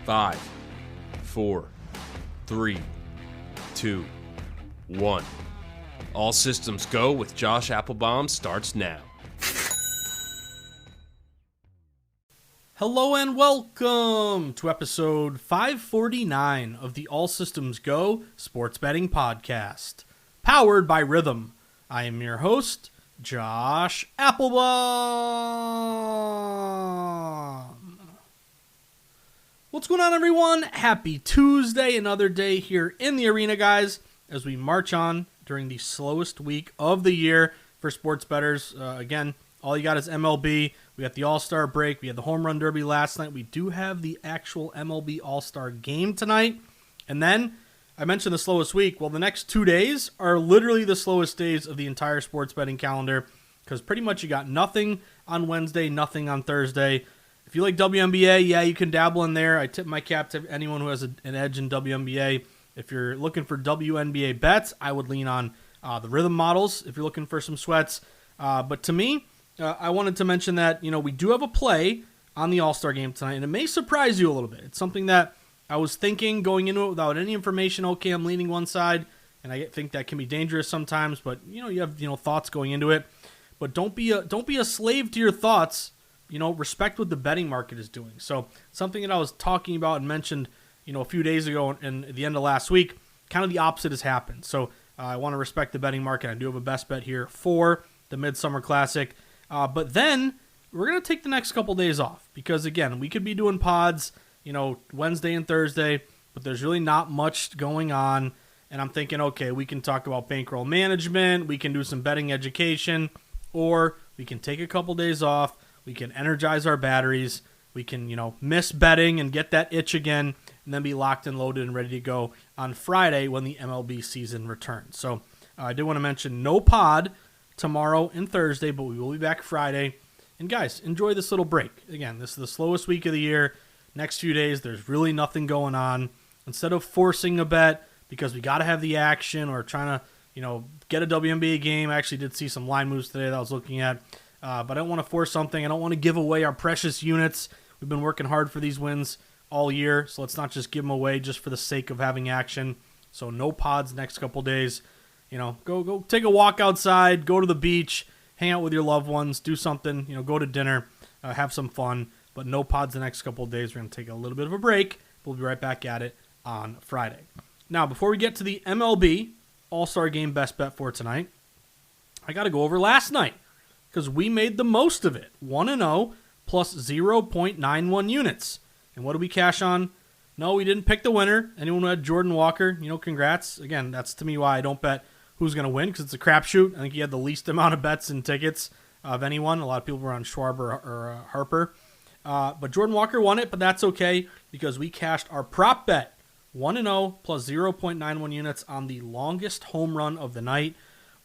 5, 4, 3, 2, 1. All systems go with Josh Appelbaum starts now. Hello and welcome to episode 549 of the All Systems Go Sports Betting Podcast, powered by Rhythm. I am your host, Josh Appelbaum. What's going on, everyone? Happy Tuesday, another day here in the arena, guys, as we march on during the slowest week of the year for sports bettors. Again, all you got is MLB. We got the All-Star break. We had the Home Run Derby last night. We do have the actual MLB All-Star game tonight. And then, I mentioned the slowest week. Well, the next 2 days are literally the slowest days of the entire sports betting calendar, because pretty much you got nothing on Wednesday, nothing on Thursday. If you like WNBA, yeah, you can dabble in there. I tip my cap to anyone who has an edge in WNBA. If you're looking for WNBA bets, I would lean on the Rhythm models if you're looking for some sweats. But to me, I wanted to mention that, we do have a play on the All-Star game tonight, and it may surprise you a little bit. It's something that I was thinking going into it without any information. Okay, I'm leaning one side, and I think that can be dangerous sometimes, but, you have, thoughts going into it. But don't be a slave to your thoughts. Respect what the betting market is doing. So something that I was talking about and mentioned, a few days ago and at the end of last week, kind of the opposite has happened. So I want to respect the betting market. I do have a best bet here for the Midsummer Classic. But then we're going to take the next couple days off because, again, we could be doing pods, Wednesday and Thursday, but there's really not much going on. And I'm thinking, okay, we can talk about bankroll management, we can do some betting education, or we can take a couple days off. We can energize our batteries. We can, miss betting and get that itch again, and then be locked and loaded and ready to go on Friday when the MLB season returns. So I did want to mention no pod tomorrow and Thursday, but we will be back Friday. And guys, enjoy this little break. Again, this is the slowest week of the year. Next few days, there's really nothing going on. Instead of forcing a bet because we got to have the action or trying to, get a WNBA game. I actually did see some line moves today that I was looking at. But I don't want to force something. I don't want to give away our precious units. We've been working hard for these wins all year, so let's not just give them away just for the sake of having action. So no pods next couple days. Go take a walk outside, go to the beach, hang out with your loved ones, do something, go to dinner, have some fun. But no pods the next couple of days. We're going to take a little bit of a break. We'll be right back at it on Friday. Now, before we get to the MLB All-Star Game best bet for tonight, I got to go over last night, because we made the most of it. 1-0 plus 0.91 units. And what did we cash on? No, we didn't pick the winner. Anyone who had Jordan Walker, congrats. Again, that's to me why I don't bet who's going to win, because it's a crapshoot. I think he had the least amount of bets and tickets of anyone. A lot of people were on Schwarber or Harper. But Jordan Walker won it, but that's okay, because we cashed our prop bet. 1-0 plus 0.91 units on the longest home run of the night,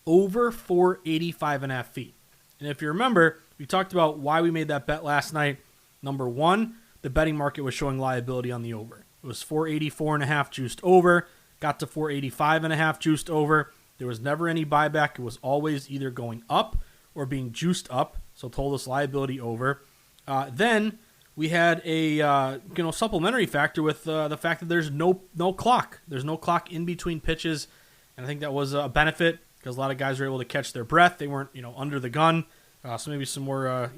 over 485.5 feet. And if you remember, we talked about why we made that bet last night. Number one, the betting market was showing liability on the over. It was 484.5 juiced over, got to 485.5 juiced over. There was never any buyback. It was always either going up or being juiced up, so told us liability over. Then we had a supplementary factor with the fact that there's no clock. There's no clock in between pitches, and I think that was a benefit, because a lot of guys were able to catch their breath. They weren't, under the gun. So maybe some more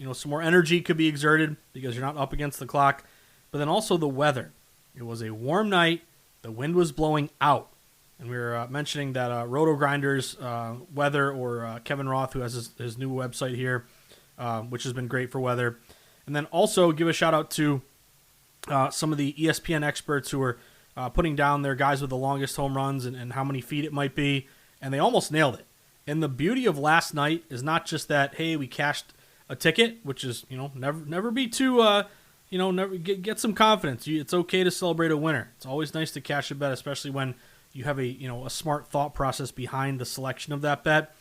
energy could be exerted because you're not up against the clock. But then also the weather. It was a warm night. The wind was blowing out. And we were mentioning that Roto Grinders weather, or Kevin Roth, who has his new website here, which has been great for weather. And then also give a shout out to some of the ESPN experts who are putting down their guys with the longest home runs and how many feet it might be. And they almost nailed it. And the beauty of last night is not just that, hey, we cashed a ticket, which is, never be too, never get some confidence. It's okay to celebrate a winner. It's always nice to cash a bet, especially when you have a smart thought process behind the selection of that bet.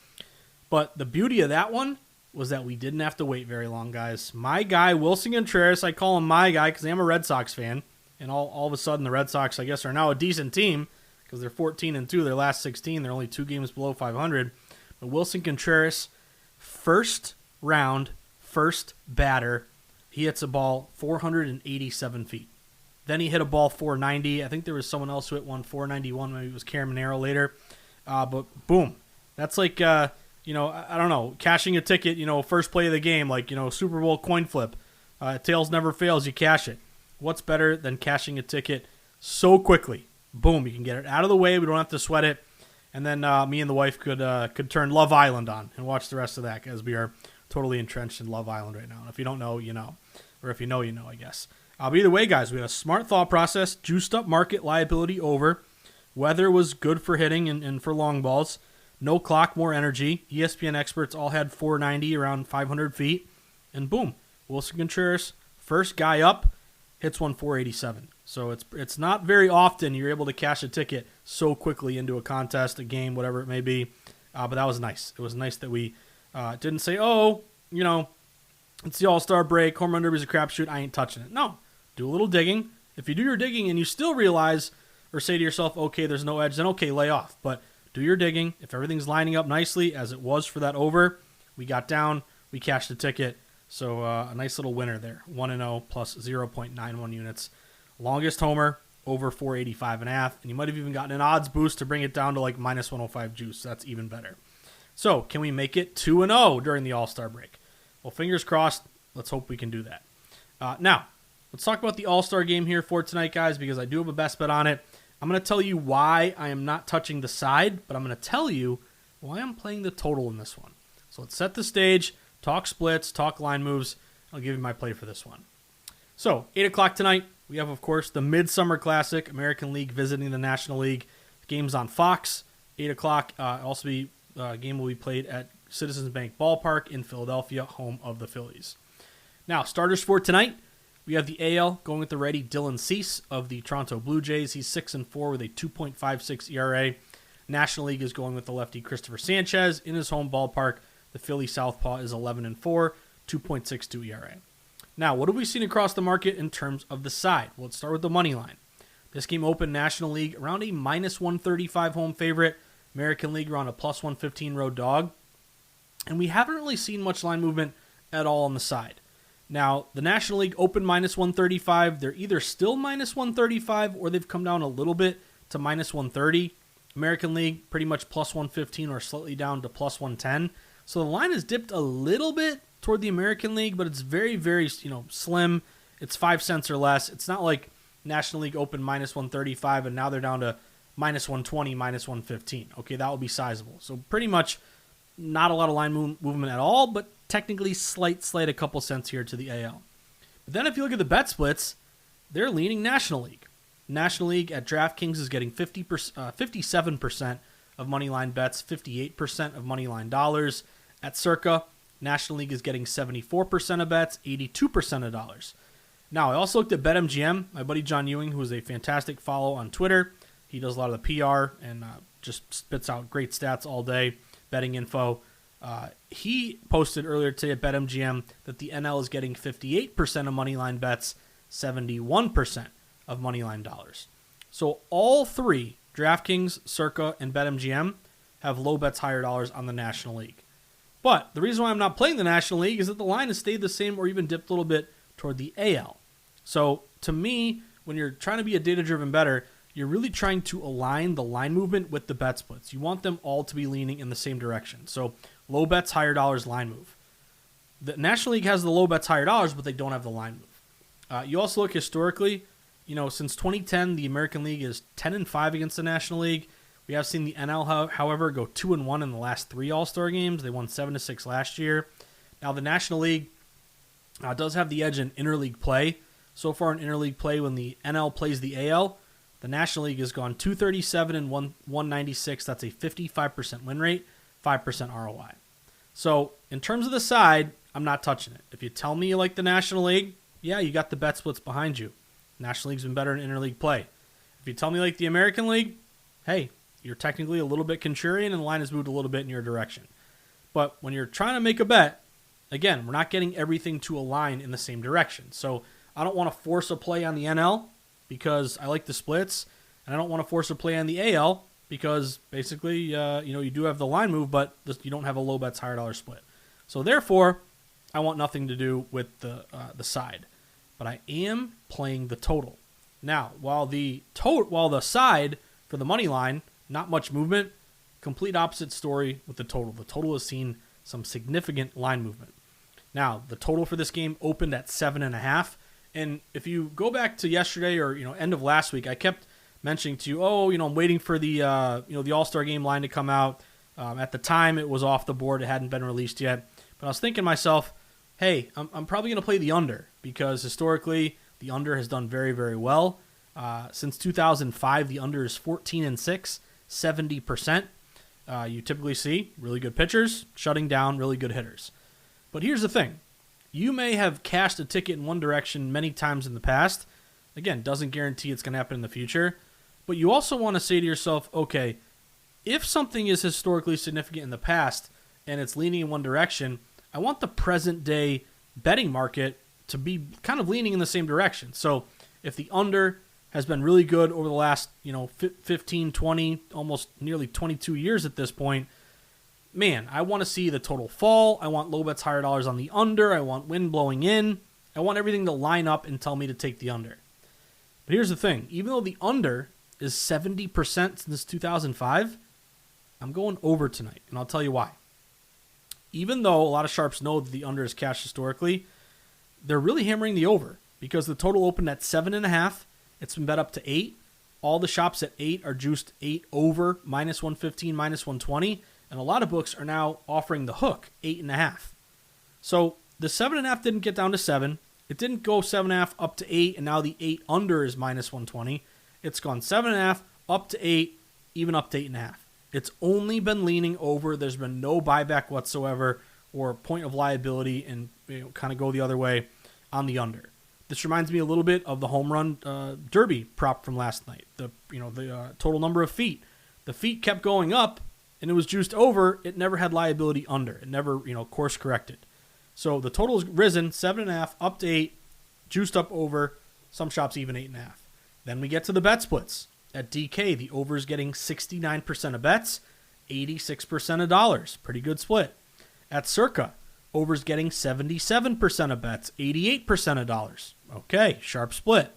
But the beauty of that one was that we didn't have to wait very long, guys. My guy, Wilson Contreras, I call him my guy because I'm a Red Sox fan. And all of a sudden, the Red Sox, I guess, are now a decent team because they're 14-2. Their last 16, they're only 2 games below 500. But Wilson Contreras, first round, first batter, he hits a ball 487 feet. Then he hit a ball 490. I think there was someone else who hit one 491. Maybe it was Karen Monero later. But boom. That's like, I don't know, cashing a ticket, first play of the game, like, Super Bowl coin flip. Tails never fails. You cash it. What's better than cashing a ticket so quickly? Boom. You can get it out of the way. We don't have to sweat it. And then me and the wife could turn Love Island on and watch the rest of that, because we are totally entrenched in Love Island right now. And if you don't know, you know. Or if you know, I guess. But either way, guys, we had a smart thought process, juiced up market, liability over. Weather was good for hitting and for long balls. No clock, more energy. ESPN experts all had 490 around 500 feet. And boom, Wilson Contreras, first guy up, hits one 487. So it's not very often you're able to cash a ticket so quickly into a contest, a game, whatever it may be. But that was nice. It was nice that we didn't say, it's the All-Star break, home run derby's a crapshoot, I ain't touching it. No. Do a little digging. If you do your digging and you still realize or say to yourself, okay, there's no edge, then okay, lay off. But do your digging. If everything's lining up nicely, as it was for that over, we got down, we cashed the ticket. So a nice little winner there. 1-0 plus 0.91 units. Longest homer, over 485.5. And you might have even gotten an odds boost to bring it down to like minus 105 juice. That's even better. So can we make it 2-0 during the All-Star break? Well, fingers crossed. Let's hope we can do that. Now, let's talk about the All-Star game here for tonight, guys, because I do have a best bet on it. I'm going to tell you why I am not touching the side, but I'm going to tell you why I'm playing the total in this one. So let's set the stage, talk splits, talk line moves. I'll give you my play for this one. So, 8 o'clock tonight, we have, of course, the Midsummer Classic, American League visiting the National League. Game's on Fox. 8 o'clock, game will be played at Citizens Bank Ballpark in Philadelphia, home of the Phillies. Now, starters for tonight, we have the AL going with the righty Dylan Cease of the Toronto Blue Jays. He's 6-4 with a 2.56 ERA. National League is going with the lefty Christopher Sanchez in his home ballpark. The Philly Southpaw is 11-4, 2.62 ERA. Now, what have we seen across the market in terms of the side? Well, let's start with the money line. This game opened National League around a minus 135 home favorite. American League around a plus 115 road dog. And we haven't really seen much line movement at all on the side. Now, the National League opened minus 135. They're either still minus 135 or they've come down a little bit to minus 130. American League pretty much plus 115 or slightly down to plus 110. So the line has dipped a little bit toward the American League, but it's very, very slim. It's 5 cents or less. It's not like National League opened minus 135 and now they're down to minus 120, minus 115. Okay, that would be sizable. So pretty much not a lot of line movement at all, but technically slight a couple cents here to the AL. But then if you look at the bet splits, they're leaning National League. National League at DraftKings is getting 57% of moneyline bets, 58% of moneyline dollars. At Circa, National League is getting 74% of bets, 82% of dollars. Now, I also looked at BetMGM. My buddy John Ewing, who is a fantastic follow on Twitter. He does a lot of the PR and just spits out great stats all day, betting info. He posted earlier today at BetMGM that the NL is getting 58% of moneyline bets, 71% of moneyline dollars. So all three, DraftKings, Circa, and BetMGM, have low bets, higher dollars on the National League. But the reason why I'm not playing the National League is that the line has stayed the same or even dipped a little bit toward the AL. So to me, when you're trying to be a data-driven bettor, you're really trying to align the line movement with the bet splits. You want them all to be leaning in the same direction. So low bets, higher dollars line move. The National League has the low bets, higher dollars, but they don't have the line move. You also look historically, since 2010, the American League is 10-5 against the National League. We have seen the NL, however, go 2-1 in the last 3 All-Star games. They won 7-6 last year. Now, the National League does have the edge in interleague play. So far in interleague play, when the NL plays the AL, the National League has gone 237 and 196. That's a 55% win rate, 5% ROI. So in terms of the side, I'm not touching it. If you tell me you like the National League, yeah, you got the bet splits behind you. National League's been better in interleague play. If you tell me you like the American League, hey, you're technically a little bit contrarian and the line has moved a little bit in your direction. But when you're trying to make a bet, again, we're not getting everything to align in the same direction. So I don't want to force a play on the NL because I like the splits, and I don't want to force a play on the AL because basically, you do have the line move, but you don't have a low bets, higher dollar split. So therefore, I want nothing to do with the side. But I am playing the total. Now, while the side for the money line, not much movement, complete opposite story with the total. The total has seen some significant line movement. Now, the total for this game opened at 7.5. And if you go back to yesterday or end of last week, I kept mentioning to you, I'm waiting for the the All-Star game line to come out. At the time, it was off the board; it hadn't been released yet. But I was thinking to myself, hey, I'm probably going to play the under because historically the under has done very, very well. Since 2005, the under is 14-6, 70%. You typically see really good pitchers shutting down really good hitters. But here's the thing. You may have cashed a ticket in one direction many times in the past. Again, doesn't guarantee it's going to happen in the future. But you also want to say to yourself, okay, if something is historically significant in the past and it's leaning in one direction, I want the present day betting market to be kind of leaning in the same direction. So if the under has been really good over the last 15, 20, almost nearly 22 years at this point, man, I want to see the total fall. I want low bets, higher dollars on the under. I want wind blowing in. I want everything to line up and tell me to take the under. But here's the thing. Even though the under is 70% since 2005, I'm going over tonight, and I'll tell you why. Even though a lot of sharps know that the under is cashed historically, they're really hammering the over because the total opened at 7.5. It's been bet up to 8. All the shops at 8 are juiced 8 over, minus 115, minus 120. And a lot of books are now offering the hook, 8.5. So the 7.5 didn't get down to 7. It didn't go 7.5 up to 8, and now the 8 under is minus 120. It's gone 7.5 up to 8, even up to 8.5. It's only been leaning over. There's been no buyback whatsoever or point of liability and kind of go the other way on the under. This reminds me a little bit of the home run derby prop from last night. The total number of feet. The feet kept going up, and it was juiced over. It never had liability under. It never, course corrected. So the total has risen 7.5 up to 8, juiced up over. Some shops even 8.5. Then we get to the bet splits. At DK, the over is getting 69% of bets, 86% of dollars. Pretty good split. At Circa, over is getting 77% of bets, 88% of dollars. Okay, sharp split.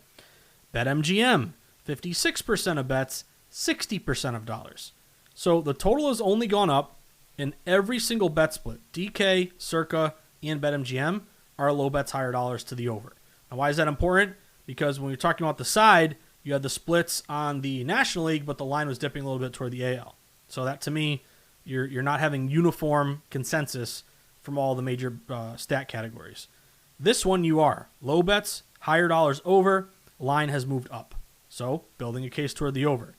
BetMGM, 56% of bets, 60% of dollars. So the total has only gone up in every single bet split. DK, Circa, and BetMGM are low bets, higher dollars to the over. Now, why is that important? Because when you're talking about the side, you had the splits on the National League, but the line was dipping a little bit toward the AL. So that, to me, you're not having uniform consensus from all the major stat categories. This one you are. Low bets, higher dollars over, line has moved up. So building a case toward the over.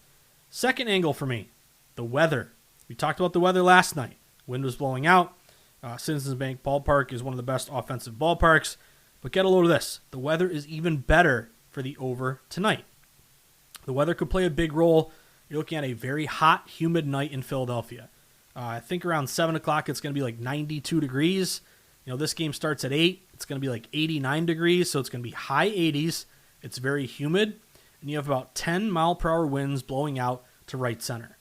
Second angle for me, the weather. We talked about the weather last night. Wind was blowing out. Citizens Bank Ballpark is one of the best offensive ballparks. But get a load of this. The weather is even better for the over tonight. The weather could play a big role. You're looking at a very hot, humid night in Philadelphia. I think around 7 o'clock it's going to be like 92 degrees. This game starts at 8. It's going to be like 89 degrees, so it's going to be high 80s. It's very humid, and you have about 10 mile-per-hour winds blowing out to right center.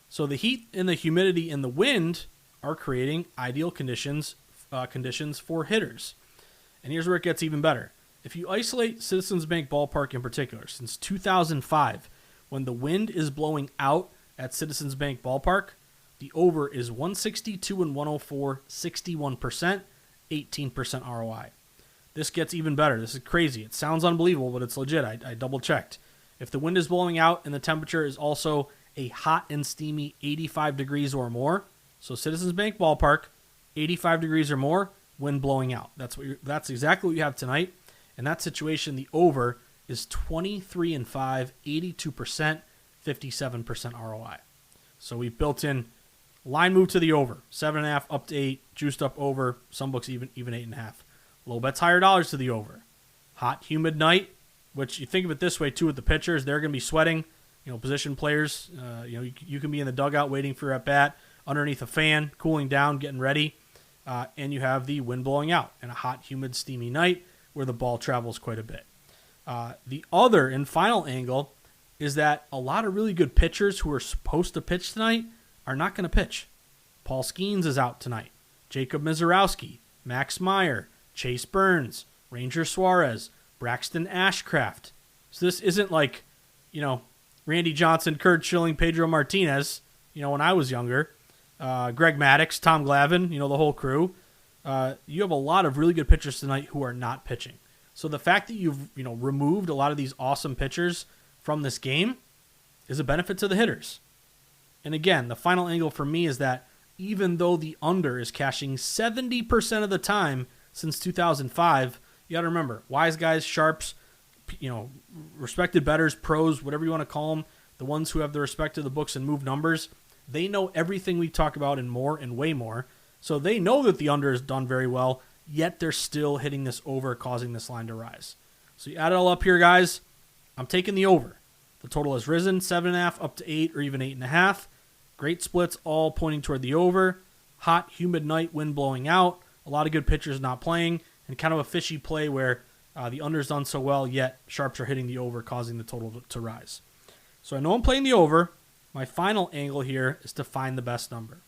So the heat and the humidity and the wind are creating ideal conditions for hitters. And here's where it gets even better. If you isolate Citizens Bank Ballpark in particular, since 2005, when the wind is blowing out at Citizens Bank Ballpark, the over is 162 and 104, 61%, 18% ROI. This gets even better. This is crazy. It sounds unbelievable, but it's legit. I double-checked. If the wind is blowing out and the temperature is also a hot and steamy 85 degrees or more, so Citizens Bank Ballpark, 85 degrees or more, wind blowing out. That's exactly what you have tonight. In that situation, the over is 23 and 5, 82%, 57% ROI. So we've built in line move to the over, 7.5 up to 8, juiced up over, some books even 8.5. Low bets, higher dollars to the over. Hot, humid night, which you think of it this way too with the pitchers, they're going to be sweating. Position players, you can be in the dugout waiting for your at bat, underneath a fan, cooling down, getting ready, and you have the wind blowing out in a hot, humid, steamy night where the ball travels quite a bit. The other and final angle is that a lot of really good pitchers who are supposed to pitch tonight are not going to pitch. Paul Skeens is out tonight. Jacob Mizorowski, Max Meyer, Chase Burns, Ranger Suarez, Braxton Ashcraft. So this isn't like, Randy Johnson, Kurt Schilling, Pedro Martinez, when I was younger. Greg Maddux, Tom Glavine, the whole crew. You have a lot of really good pitchers tonight who are not pitching. So the fact that you've, removed a lot of these awesome pitchers from this game is a benefit to the hitters. And again, the final angle for me is that even though the under is cashing 70% of the time since 2005, you got to remember, wise guys, sharps, respected bettors, pros, whatever you want to call them, the ones who have the respect of the books and move numbers, they know everything we talk about and more and way more. So they know that the under is done very well, yet they're still hitting this over, causing this line to rise. So you add it all up here, guys. I'm taking the over. The total has risen 7.5 up to 8 or even 8.5. Great splits, all pointing toward the over. Hot, humid night, wind blowing out. A lot of good pitchers not playing, and kind of a fishy play where the under's done so well, yet sharps are hitting the over, causing the total to rise. So I know I'm playing the over. My final angle here is to find the best number.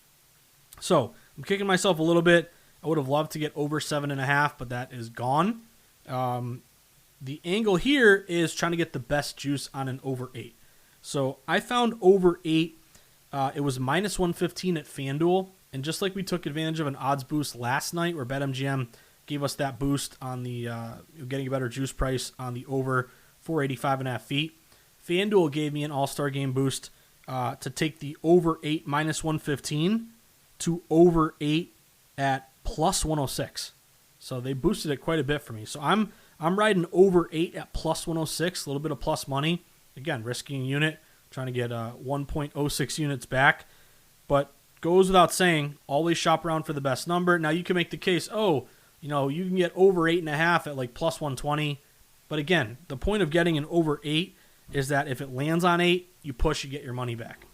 So I'm kicking myself a little bit. I would have loved to get over 7.5, but that is gone. The angle here is trying to get the best juice on an over 8. So I found over 8. It was minus 115 at FanDuel. And just like we took advantage of an odds boost last night where BetMGM gave us that boost on the getting a better juice price on the over 485.5 feet, FanDuel gave me an all-star game boost to take the over 8 minus 115 to over 8 at plus 106. So they boosted it quite a bit for me. So I'm riding over 8 at plus 106, a little bit of plus money. Again, risking a unit, trying to get 1.06 units back. But goes without saying, always shop around for the best number. Now you can make the case, you can get over 8.5 at like plus 120. But again, the point of getting an over 8 is that if it lands on 8, you push, you get your money back.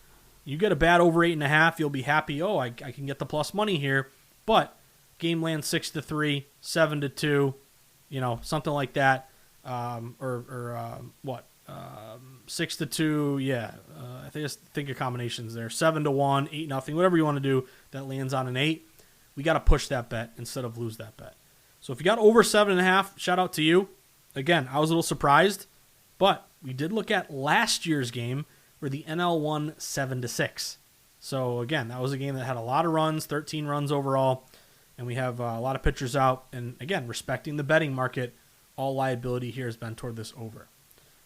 You get a bad over 8.5, you'll be happy, I can get the plus money here. But game lands 6-3, 7-2, something like that. 6-2, yeah. I think of combinations there. 7-1, 8-0, whatever you want to do that lands on an 8. We got to push that bet instead of lose that bet. So if you got over 7.5, shout out to you. Again, I was a little surprised, but we did look at last year's game where the NL won 7-6. So again, that was a game that had a lot of runs, 13 runs overall, and we have a lot of pitchers out. And again, respecting the betting market, all liability here has been toward this over.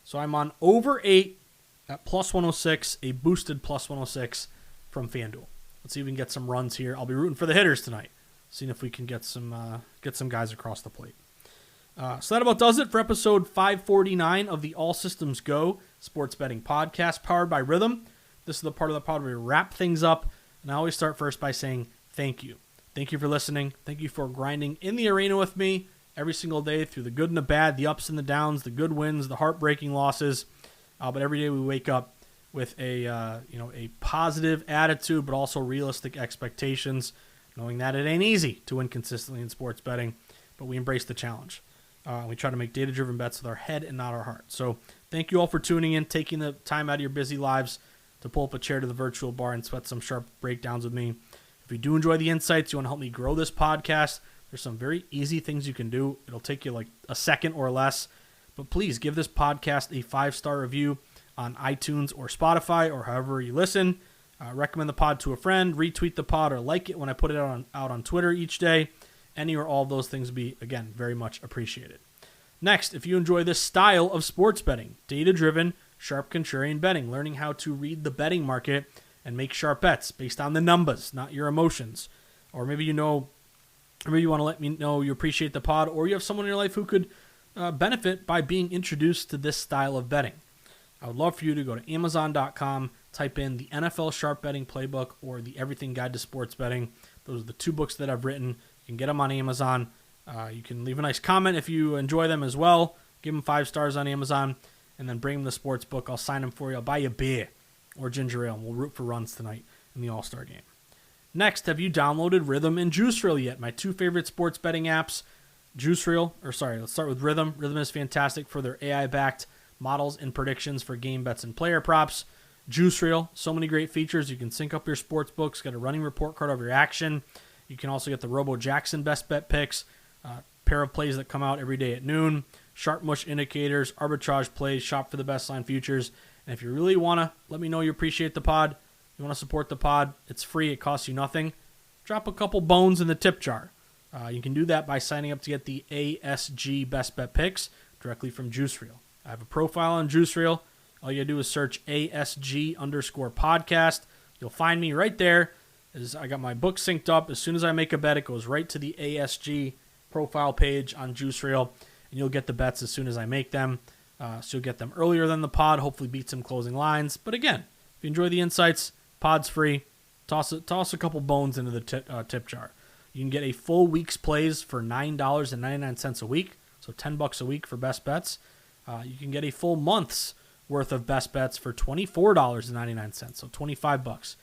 So I'm on over 8 at plus 106, a boosted plus 106 from FanDuel. Let's see if we can get some runs here. I'll be rooting for the hitters tonight, seeing if we can get some guys across the plate. So that about does it for episode 549 of the All Systems Go Sports Betting Podcast, powered by Rhythm. This is the part of the pod where we wrap things up, and I always start first by saying thank you. Thank you for listening. Thank you for grinding in the arena with me every single day through the good and the bad, the ups and the downs, the good wins, the heartbreaking losses. But every day we wake up with a positive attitude, but also realistic expectations, knowing that it ain't easy to win consistently in sports betting, but we embrace the challenge. We try to make data-driven bets with our head and not our heart. So thank you all for tuning in, taking the time out of your busy lives to pull up a chair to the virtual bar and sweat some sharp breakdowns with me. If you do enjoy the insights, you want to help me grow this podcast, there's some very easy things you can do. It'll take you like a second or less. But please give this podcast a 5-star review on iTunes or Spotify or however you listen. Recommend the pod to a friend, retweet the pod, or like it when I put it out on Twitter each day. Any or all of those things would be, again, very much appreciated. Next, if you enjoy this style of sports betting, data-driven, sharp contrarian betting, learning how to read the betting market and make sharp bets based on the numbers, not your emotions. Or maybe you want to let me know you appreciate the pod, or you have someone in your life who could benefit by being introduced to this style of betting. I would love for you to go to Amazon.com, type in the NFL Sharp Betting Playbook or the Everything Guide to Sports Betting. Those are the 2 books that I've written. You can get them on Amazon. You can leave a nice comment if you enjoy them as well. Give them 5 stars on Amazon, and then bring them the sports book. I'll sign them for you. I'll buy you a beer or ginger ale, and we'll root for runs tonight in the All-Star game. Next, have you downloaded Rhythm and Juice Reel yet? My 2 favorite sports betting apps. Let's start with Rhythm. Rhythm is fantastic for their AI-backed models and predictions for game bets and player props. Juice Reel, so many great features. You can sync up your sports books, get a running report card of your action. You can also get the Robo Jackson best bet picks, pair of plays that come out every day at noon. sharp mush indicators, arbitrage plays, shop for the best line futures. And if you really want to let me know you appreciate the pod, you want to support the pod, it's free, it costs you nothing. Drop a couple bones in the tip jar. You can do that by signing up to get the ASG Best Bet Picks directly from JuiceReel. I have a profile on JuiceReel. All you got to do is search ASG_podcast. You'll find me right there. I got my book synced up. As soon as I make a bet, it goes right to the ASG profile page on JuiceReel, and you'll get the bets as soon as I make them. So you'll get them earlier than the pod, hopefully beat some closing lines. But again, if you enjoy the insights, pod's free. Toss a couple bones into the tip jar. You can get a full week's plays for $9.99 a week, so $10 a week for best bets. You can get a full month's worth of best bets for $24.99, so $25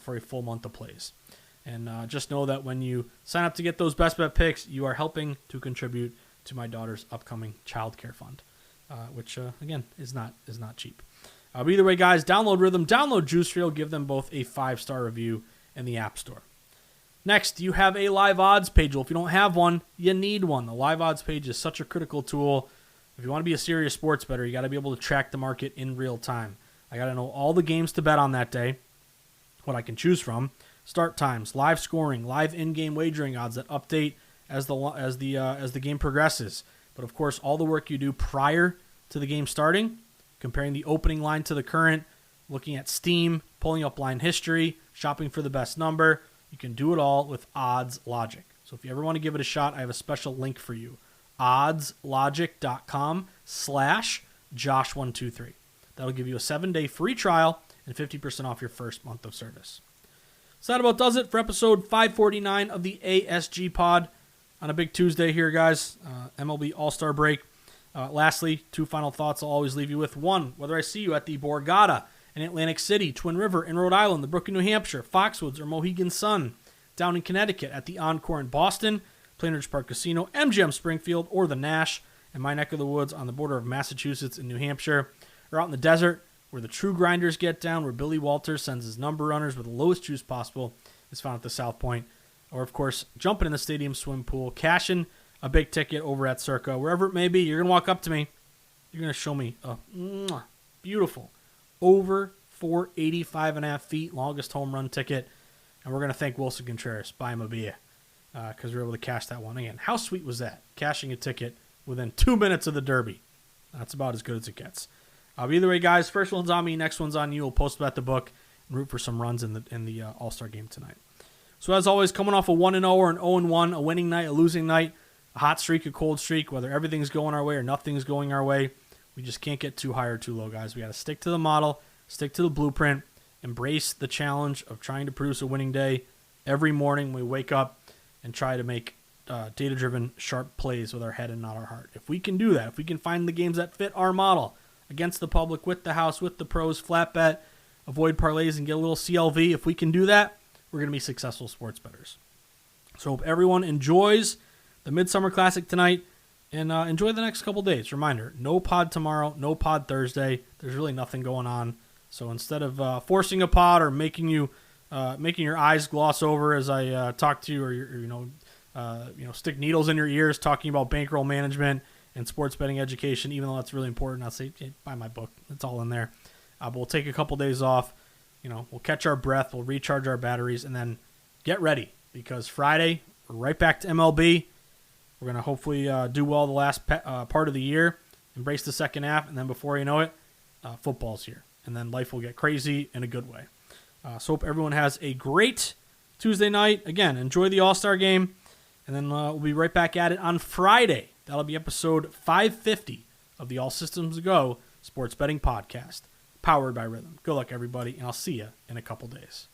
for a full month of plays. And just know that when you sign up to get those best bet picks, you are helping to contribute to my daughter's upcoming child care fund, which again is not cheap. But either way, guys, download Rhythm, download JuiceReel, give them both a 5-star review in the App Store. Next, you have a live odds page. Well, if you don't have one, you need one. The live odds page is such a critical tool. If you want to be a serious sports bettor, you got to be able to track the market in real time. I got to know all the games to bet on that day, what I can choose from, start times, live scoring, live in-game wagering odds that update as the game progresses. But of course, all the work you do prior to the game starting, comparing the opening line to the current, looking at Steam, pulling up line history, shopping for the best number. You can do it all with Odds Logic. So if you ever want to give it a shot, I have a special link for you. oddslogic.com/Josh123. That'll give you a 7-day free trial and 50% off your first month of service. So that about does it for episode 549 of the ASG Pod on a big Tuesday here, guys. MLB All-Star break. Lastly, 2 final thoughts I'll always leave you with. 1, whether I see you at the Borgata in Atlantic City, Twin River in Rhode Island, the Brook in New Hampshire, Foxwoods or Mohegan Sun, down in Connecticut at the Encore in Boston, Plainridge Park Casino, MGM Springfield, or the Nash in my neck of the woods on the border of Massachusetts and New Hampshire, or out in the desert where the true grinders get down, where Billy Walters sends his number runners with the lowest juice possible, is found at the South Point. Or, of course, jumping in the stadium swim pool, cashing a big ticket over at Circa, wherever it may be. You're going to walk up to me. You're going to show me a beautiful, over 485.5 feet, longest home run ticket. And we're going to thank Wilson Contreras, buy him a beer, because we were able to cash that one. Again, how sweet was that? Cashing a ticket within 2 minutes of the Derby. That's about as good as it gets. Either way, guys, first one's on me, next one's on you. We'll post about the book and root for some runs in the All-Star game tonight. So as always, coming off a 1-0 or an 0-1, a winning night, a losing night, a hot streak, a cold streak, whether everything's going our way or nothing's going our way, we just can't get too high or too low, guys. We got to stick to the model, stick to the blueprint, embrace the challenge of trying to produce a winning day every morning when we wake up and try to make data-driven, sharp plays with our head and not our heart. If we can do that, if we can find the games that fit our model against the public, with the house, with the pros, flat bet, avoid parlays, and get a little CLV, if we can do that, we're going to be successful sports bettors. So hope everyone enjoys the Midsummer Classic tonight and enjoy the next couple days. Reminder, no pod tomorrow, no pod Thursday. There's really nothing going on. So instead of forcing a pod or making your eyes gloss over as I talk to you, or stick needles in your ears talking about bankroll management and sports betting education, even though that's really important, I'll say, hey, buy my book. It's all in there. But we'll take a couple days off. We'll catch our breath, we'll recharge our batteries, and then get ready, because Friday, we're right back to MLB. We're going to hopefully do well the last part of the year, embrace the second half, and then before you know it, football's here. And then life will get crazy in a good way. So hope everyone has a great Tuesday night. Again, enjoy the All-Star game, and then we'll be right back at it on Friday. That'll be episode 550 of the All Systems Go Sports Betting Podcast, powered by Rhythm. Good luck, everybody, and I'll see you in a couple days.